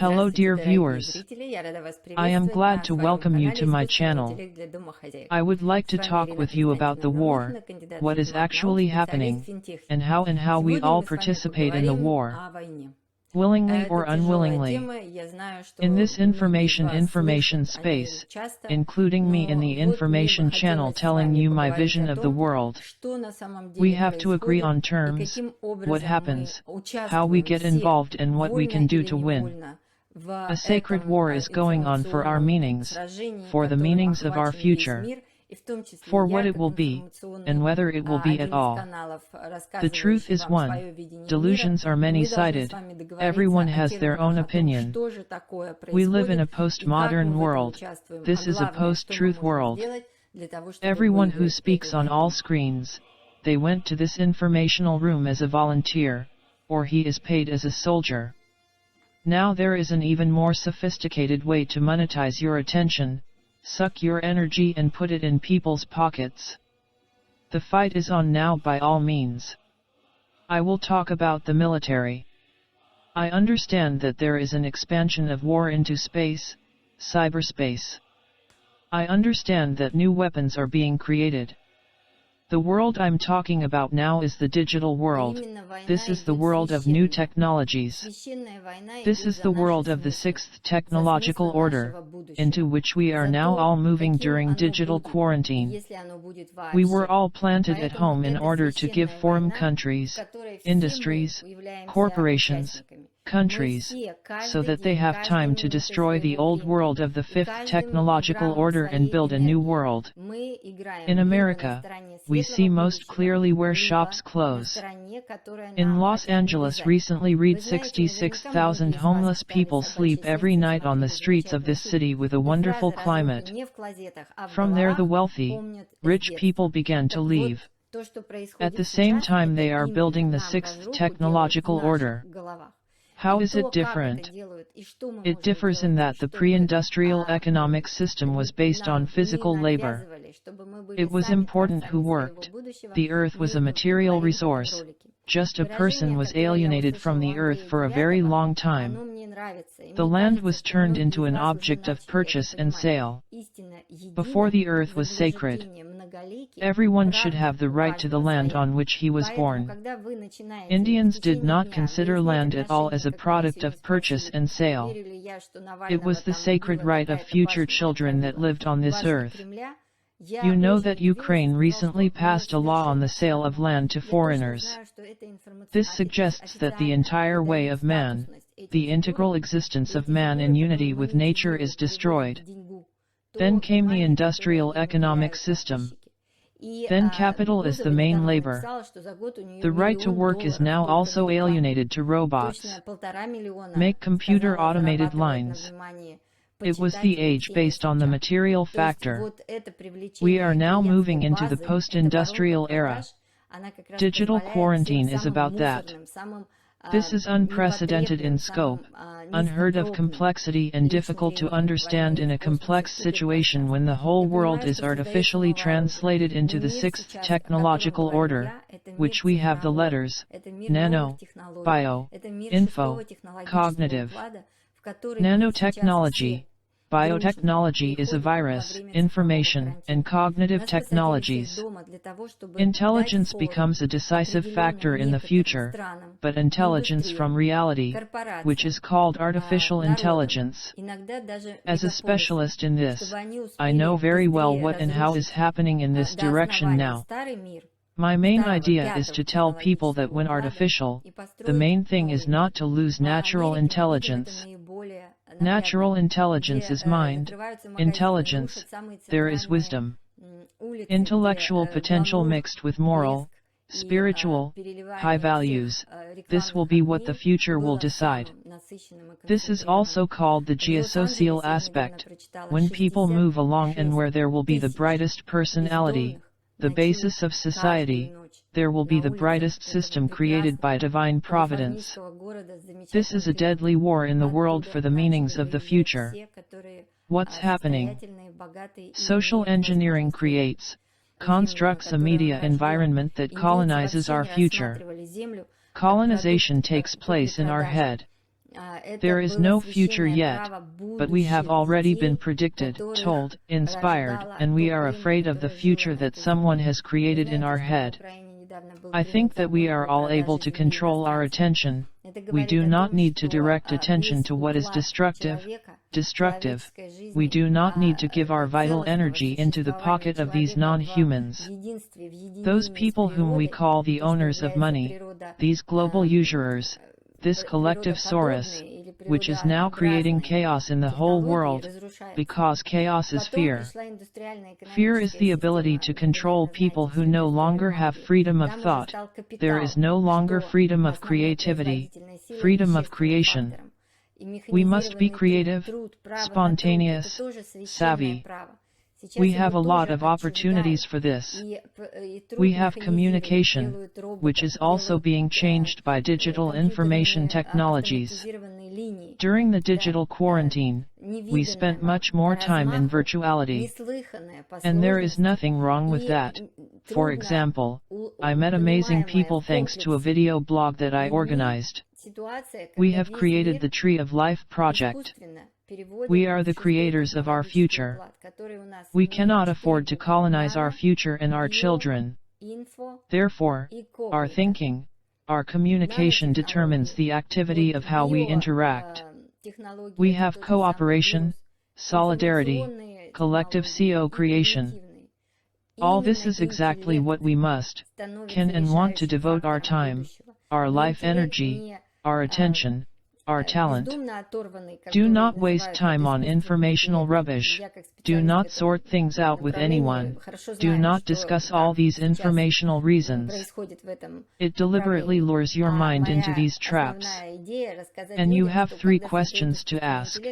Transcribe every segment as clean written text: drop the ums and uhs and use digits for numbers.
Hello dear viewers. I am glad to welcome you to my channel. I would like to talk with you about the war, what is actually happening, and how we all participate in the war, willingly or unwillingly. In this information space, including me in the information channel telling you my vision of the world, we have to agree on terms, what happens, how we get involved and what we can do to win. A sacred war is going on for our meanings, for the meanings of our future, for what it will be, and whether it will be at all. The truth is one. Delusions are many-sided. Everyone has their own opinion. We live in a postmodern world. This is a post-truth world. Everyone who speaks on all screens, they went to this informational room as a volunteer, or he is paid as a soldier. Now there is an even more sophisticated way to monetize your attention, suck your energy and put it in people's pockets. The fight is on now by all means. I will talk about the military. I understand that there is an expansion of war into space, cyberspace. I understand that new weapons are being created. The world I'm talking about now is the digital world. This is the world of new technologies. This is the world of the sixth technological order, into which we are now all moving during digital quarantine. We were all planted at home in order to give form countries, industries, corporations, countries, so that they have time to destroy the old world of the fifth technological order and build a new world. In America, we see most clearly where shops close. In Los Angeles recently read 66,000 homeless people sleep every night on the streets of this city with a wonderful climate. From there the wealthy, rich people began to leave. At the same time they are building the sixth technological order. How is it different? It differs in that the pre-industrial economic system was based on physical labor. It was important who worked. The earth was a material resource. Just a person was alienated from the earth for a very long time. The land was turned into an object of purchase and sale. Before the earth was sacred. Everyone should have the right to the land on which he was born. Indians did not consider land at all as a product of purchase and sale. It was the sacred right of future children that lived on this earth. You know that Ukraine recently passed a law on the sale of land to foreigners. This suggests that the entire way of man, the integral existence of man in unity with nature is destroyed. Then came the industrial economic system. Then capital is the main labor. The right to work is now also alienated to robots. Make computer automated lines. It was the age based on the material factor. We are now moving into the post-industrial era. Digital quarantine is about that. This is unprecedented in scope, unheard of complexity and difficult to understand in a complex situation when the whole world is artificially translated into the sixth technological order, which we have the letters, nano, bio, info, cognitive. Nanotechnology, biotechnology is a virus, information, and cognitive technologies. Intelligence becomes a decisive factor in the future, but intelligence from reality, which is called artificial intelligence. As a specialist in this, I know very well what and how is happening in this direction now. My main idea is to tell people that when artificial, the main thing is not to lose natural intelligence. Natural intelligence is mind, intelligence, there is wisdom. Intellectual potential mixed with moral, spiritual, high values, this will be what the future will decide. This is also called the geosocial aspect, when people move along and where there will be the brightest personality, the basis of society, there will be the brightest system created by divine providence. This is a deadly war in the world for the meanings of the future. What's happening? Social engineering creates, constructs a media environment that colonizes our future. Colonization takes place in our head. There is no future yet, but we have already been predicted, told, inspired, and we are afraid of the future that someone has created in our head. I think that we are all able to control our attention. We do not need to direct attention to what is destructive. We do not need to give our vital energy into the pocket of these non-humans. Those people whom we call the owners of money, these global usurers, this collective Soros, which is now creating chaos in the whole world, because chaos is fear. Fear is the ability to control people who no longer have freedom of thought. There is no longer freedom of creativity, freedom of creation. We must be creative, spontaneous, savvy. We have a lot of opportunities for this. We have communication, which is also being changed by digital information technologies. During the digital quarantine, we spent much more time in virtuality. And there is nothing wrong with that. For example, I met amazing people thanks to a video blog that I organized. We have created the Tree of Life project. We are the creators of our future. We cannot afford to colonize our future and our children. Therefore, our thinking, our communication determines the activity of how we interact. We have cooperation, solidarity, collective co-creation. All this is exactly what we must, can and want to devote our time, our life energy, our attention, our talent. Do not waste time on informational rubbish. Do not sort things out with anyone. Do not discuss all these informational reasons. It deliberately lures your mind into these traps. And you have 3 questions to ask.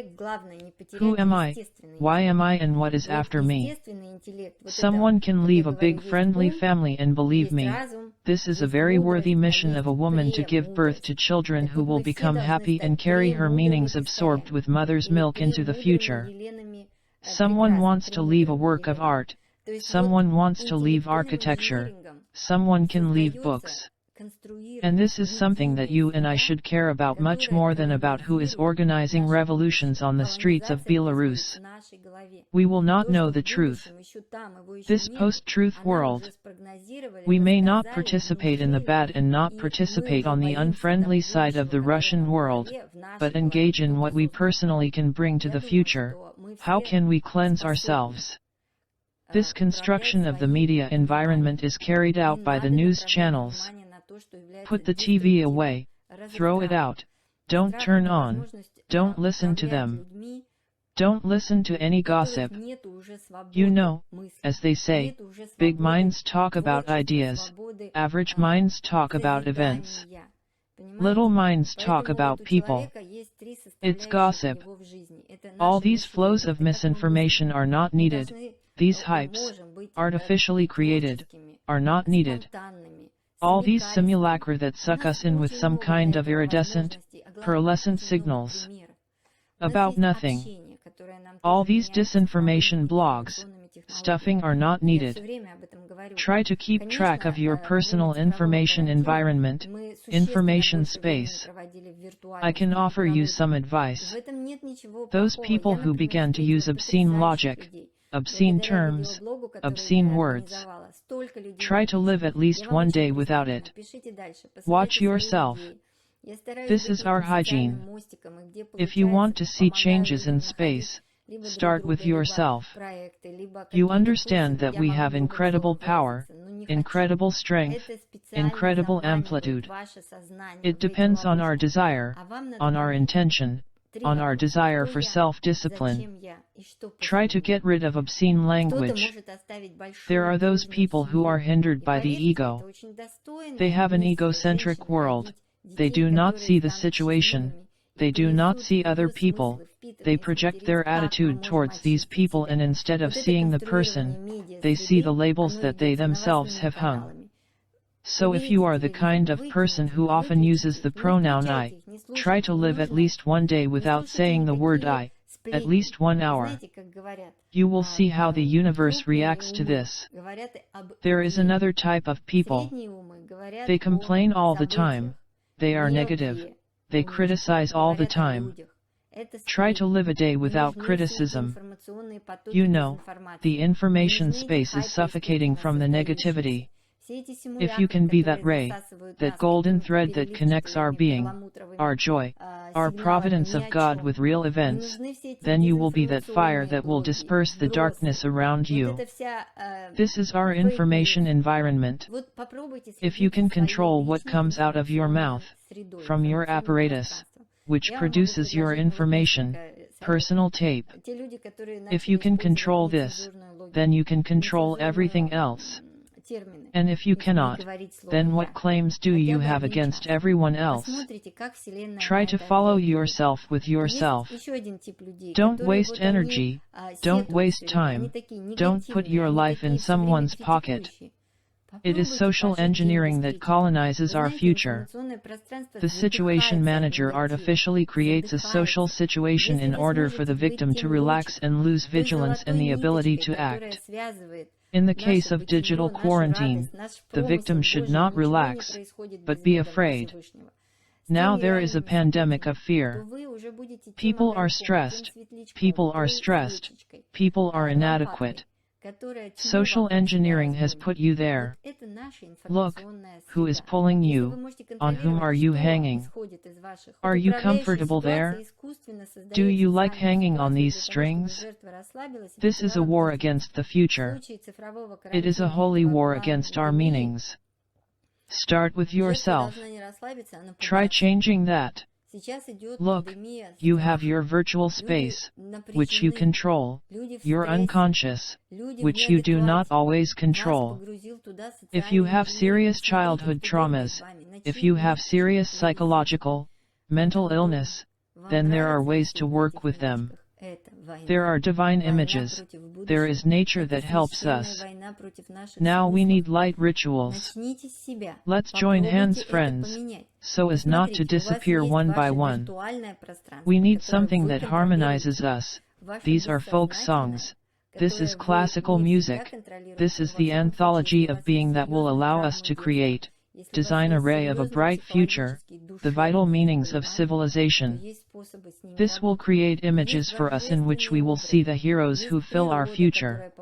Who am I? Why am I? And what is after me? Someone can leave a big friendly family, and believe me, this is a very worthy mission of a woman to give birth to children who will become happy and carry her meanings absorbed with mother's milk into the future. Someone wants to leave a work of art. Someone wants to leave architecture. Someone can leave books. And this is something that you and I should care about much more than about who is organizing revolutions on the streets of Belarus. We will not know the truth. This post-truth world. We may not participate in the bad and not participate on the unfriendly side of the Russian world, but engage in what we personally can bring to the future. How can we cleanse ourselves? This construction of the media environment is carried out by the news channels. Put the TV away, throw it out, don't turn on, don't listen to them. Don't listen to any gossip. You know, as they say, big minds talk about ideas, average minds talk about events. Little minds talk about people. It's gossip. All these flows of misinformation are not needed. These hypes, artificially created, are not needed. All these simulacra that suck us in with some kind of iridescent, pearlescent signals. About nothing. All these disinformation blogs, stuffing are not needed. Try to keep track of your personal information environment, information space. I can offer you some advice. Those people who began to use obscene logic, obscene terms, obscene words. Try to live at least one day without it. Watch yourself. This is our hygiene. If you want to see changes in space, start with yourself. You understand that we have incredible power, incredible strength, incredible amplitude. It depends on our desire, on our intention, on our desire for self-discipline. Try to get rid of obscene language. There are those people who are hindered by the ego. They have an egocentric world. They do not see the situation. They do not see other people. They project their attitude towards these people, and instead of seeing the person, they see the labels that they themselves have hung. So if you are the kind of person who often uses the pronoun I, try to live at least one day without saying the word I, at least 1 hour. You will see how the universe reacts to this. There is another type of people. They complain all the time. They are negative. They criticize all the time. Try to live a day without criticism. You know, the information space is suffocating from the negativity. If you can be that ray, that golden thread that connects our being, our joy, our providence of God with real events, then you will be that fire that will disperse the darkness around you. This is our information environment. If you can control what comes out of your mouth, from your apparatus, which produces your information, personal tape. If you can control this, then you can control everything else. And if you cannot, then what claims do you have against everyone else? Try to follow yourself with yourself. Don't waste energy, don't waste time, don't put your life in someone's pocket. It is social engineering that colonizes our future. The situation manager artificially creates a social situation in order for the victim to relax and lose vigilance and the ability to act. In the case of digital quarantine, the victim should not relax, but be afraid. Now there is a pandemic of fear. People are stressed, people are stressed, people are inadequate. Social engineering has put you there. Look, who is pulling you? On whom are you hanging? Are you comfortable there? Do you like hanging on these strings? This is a war against the future. It is a holy war against our meanings. Start with yourself. Try changing that. Look, you have your virtual space, which you control, your unconscious, which you do not always control. If you have serious childhood traumas, if you have serious psychological, mental illness, then there are ways to work with them. There are divine images, there is nature that helps us. Now we need light rituals. Let's join hands, friends, so as not to disappear one by one. We need something that harmonizes us. These are folk songs. This is classical music. This is the anthology of being that will allow us to create, design a ray of a bright future, the vital meanings of civilization. This will create images for us in which we will see the heroes who fill our future.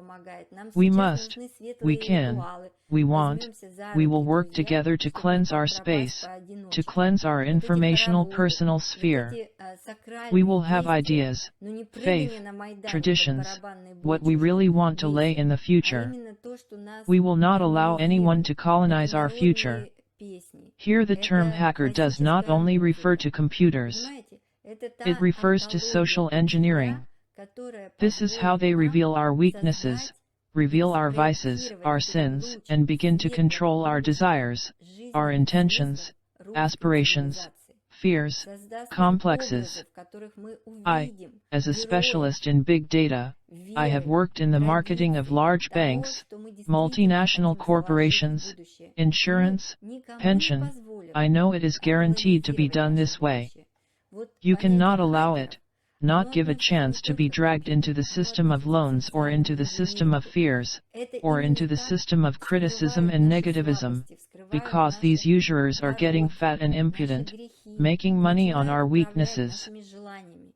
We must, we can, we want, we will work together to cleanse our space, to cleanse our informational personal sphere. We will have ideas, faith, traditions, what we really want to lay in the future. We will not allow anyone to colonize our future. Here the term hacker does not only refer to computers. It refers to social engineering. This is how they reveal our weaknesses, reveal our vices, our sins, and begin to control our desires, our intentions, aspirations, fears, complexes. As a specialist in big data, I have worked in the marketing of large banks, multinational corporations, insurance, pension. I know it is guaranteed to be done this way. You cannot allow it, not give a chance to be dragged into the system of loans or into the system of fears, or into the system of criticism and negativism, because these usurers are getting fat and impudent, making money on our weaknesses.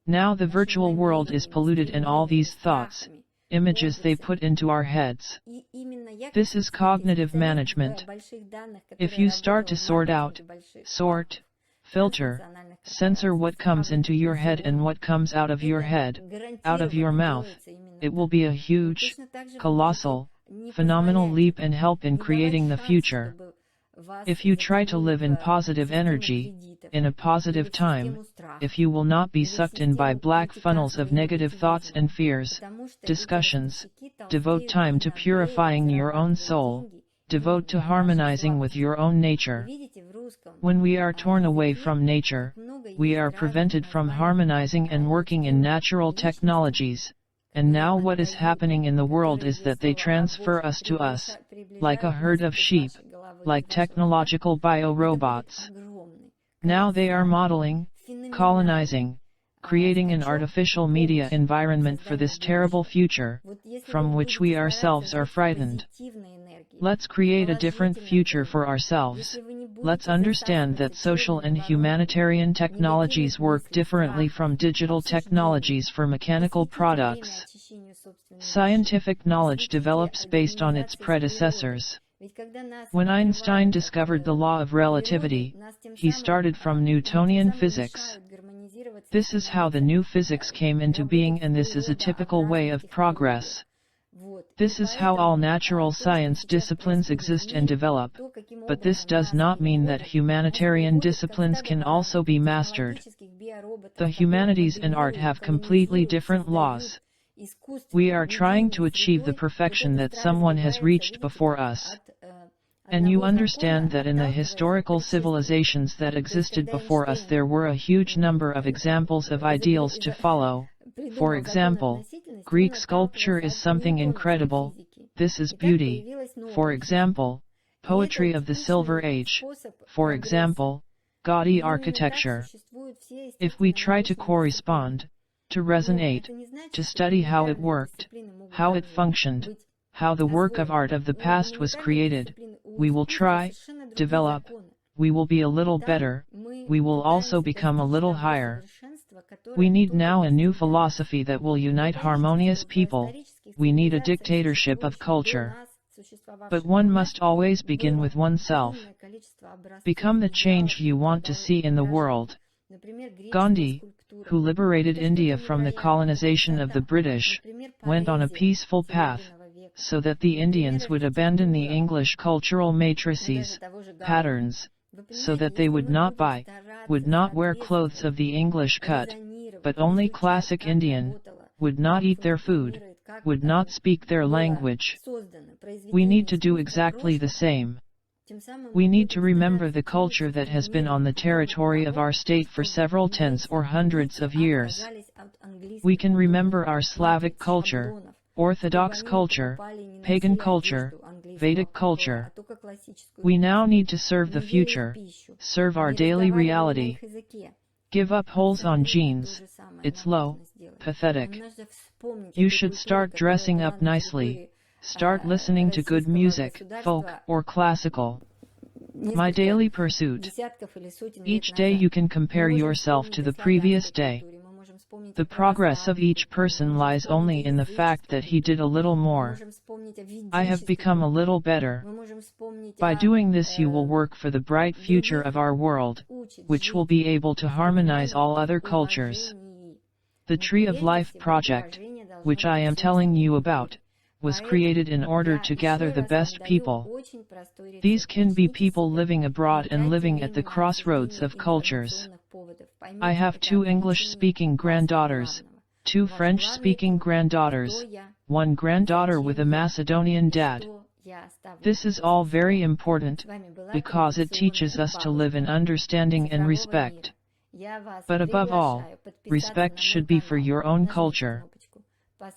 Now the virtual world is polluted in all these thoughts, images they put into our heads. This is cognitive management. If you start to sort out, sort, filter, censor what comes into your head and what comes out of your head, out of your mouth, it will be a huge, colossal, phenomenal leap and help in creating the future. If you try to live in positive energy, in a positive time, if you will not be sucked in by black funnels of negative thoughts and fears, discussions, devote time to purifying your own soul, devote to harmonizing with your own nature. When we are torn away from nature, we are prevented from harmonizing and working in natural technologies. And now what is happening in the world is that they transfer us to us, like a herd of sheep, like technological bio-robots. Now they are modeling, colonizing, creating an artificial media environment for this terrible future, from which we ourselves are frightened. Let's create a different future for ourselves. Let's understand that social and humanitarian technologies work differently from digital technologies for mechanical products. Scientific knowledge develops based on its predecessors. When Einstein discovered the law of relativity, he started from Newtonian physics. This is how the new physics came into being, and this is a typical way of progress. This is how all natural science disciplines exist and develop, but this does not mean that humanitarian disciplines can also be mastered. The humanities and art have completely different laws. We are trying to achieve the perfection that someone has reached before us. And you understand that in the historical civilizations that existed before us there were a huge number of examples of ideals to follow. For example, Greek sculpture is something incredible. This is beauty. For example, poetry of the Silver Age. For example, gaudy architecture. If we try to correspond, to resonate, to study how it worked, how it functioned, how the work of art of the past was created, we will try, develop, we will be a little better, we will also become a little higher. We need now a new philosophy that will unite harmonious people. We need a dictatorship of culture. But one must always begin with oneself. Become the change you want to see in the world. Gandhi, who liberated India from the colonization of the British, went on a peaceful path, so that the Indians would abandon the English cultural matrices, patterns, so that they would not buy, would not wear clothes of the English cut, but only classic Indian, would not eat their food, would not speak their language. We need to do exactly the same. We need to remember the culture that has been on the territory of our state for several tens or hundreds of years. We can remember our Slavic culture, Orthodox culture, pagan culture, Vedic culture. We now need to serve the future, serve our daily reality. Give up holes on jeans, it's low, pathetic. You should start dressing up nicely, start listening to good music, folk or classical. My daily pursuit. Each day you can compare yourself to the previous day. The progress of each person lies only in the fact that he did a little more. I have become a little better. By doing this you will work for the bright future of our world, which will be able to harmonize all other cultures. The Tree of Life project, which I am telling you about, was created in order to gather the best people. These can be people living abroad and living at the crossroads of cultures. I have 2 English-speaking granddaughters, 2 French-speaking granddaughters, 1 granddaughter with a Macedonian dad. This is all very important, because it teaches us to live in understanding and respect. But above all, respect should be for your own culture.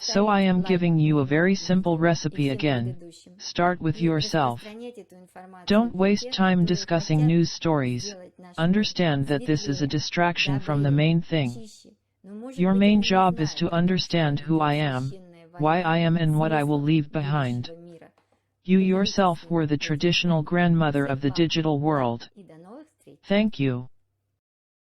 So I am giving you a very simple recipe again. Start with yourself. Don't waste time discussing news stories. Understand that this is a distraction from the main thing. Your main job is to understand who I am, why I am and what I will leave behind. You yourself were the traditional grandmother of the digital world. Thank you.